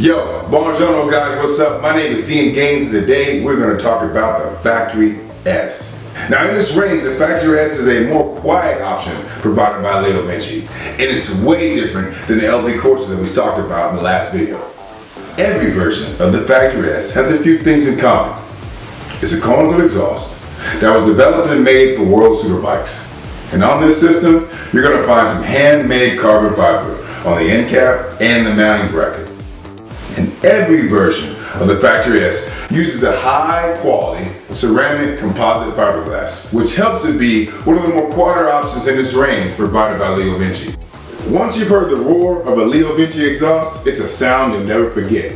Yo, buongiorno guys, what's up? My name is Ian Gaines, and today we're going to talk about the Factory S. Now in this range, the Factory S is a more quiet option provided by LeoVince, and it's way different than the LV courses that we talked about in the last video. Every version of the Factory S has a few things in common. It's a conical exhaust that was developed and made for world superbikes. And on this system, you're going to find some handmade carbon fiber on the end cap and the mounting bracket. And every version of the Factory S uses a high quality ceramic composite fiberglass, which helps it be one of the more quieter options in this range provided by LeoVince. Once you've heard the roar of a LeoVince exhaust, it's a sound you'll never forget.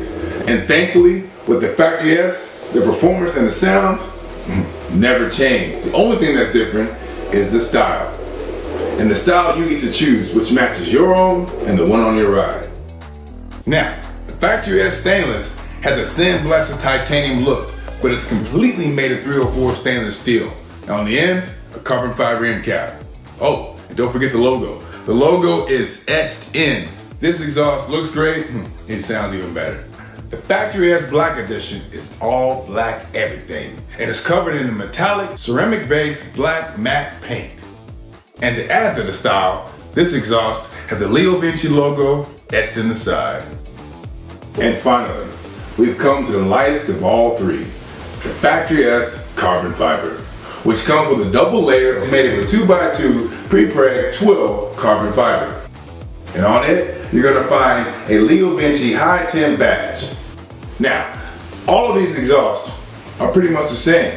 And thankfully, with the Factory S, the performance and the sound never change. The only thing that's different is the style. And the style you get to choose, which matches your own and the one on your ride. Now, the Factory S stainless has a sandblasted titanium look, but it's completely made of 304 stainless steel. And on the end, a carbon fiber end cap. Oh, and don't forget the logo. The logo is etched in. This exhaust looks great, it sounds even better. The Factory S Black Edition is all black everything, and it's covered in a metallic ceramic-based black matte paint. And to add to the style, this exhaust has a LeoVince logo etched in the side. And finally, we've come to the lightest of all three, the Factory S Carbon Fiber, which comes with a double layer made of a 2x2 pre-preg twill carbon fiber. And on it, you're going to find a LeoVince High 10 badge. Now, all of these exhausts are pretty much the same.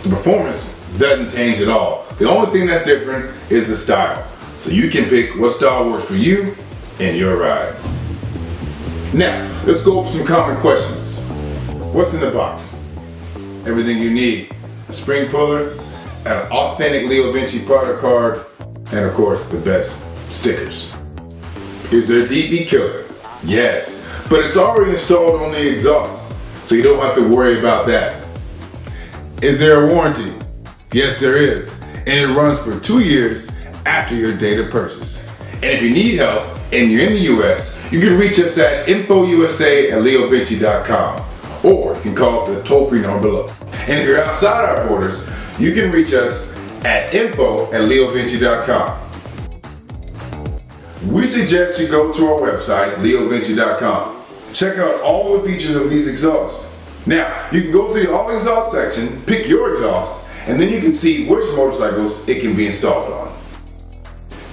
The performance doesn't change at all. The only thing that's different is the style. So you can pick what style works for you and your ride. Now, let's go over some common questions. What's in the box? Everything you need. A spring puller, an authentic LeoVince product card, and of course the best, stickers. Is there a DB killer? Yes, but it's already installed on the exhaust, so you don't have to worry about that. Is there a warranty? Yes, there is, and it runs for 2 years after your date of purchase. And if you need help and you're in the US, you can reach us at infousa@leovince.com, or you can call us the toll-free number below. And if you're outside our borders, you can reach us at info@leovince.com. We suggest you go to our website, leovince.com. Check out all the features of these exhausts. Now, you can go to the all exhaust section, pick your exhaust, and then you can see which motorcycles it can be installed on.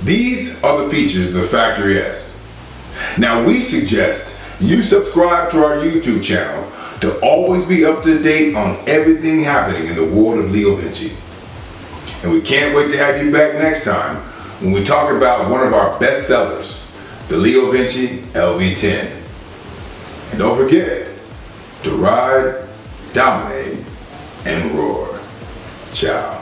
These are the features of the Factory S. Now, we suggest you subscribe to our YouTube channel to always be up to date on everything happening in the world of LeoVince. And we can't wait to have you back next time when we talk about one of our best sellers, the LeoVince LV10. And don't forget to ride, dominate, and roar. Ciao.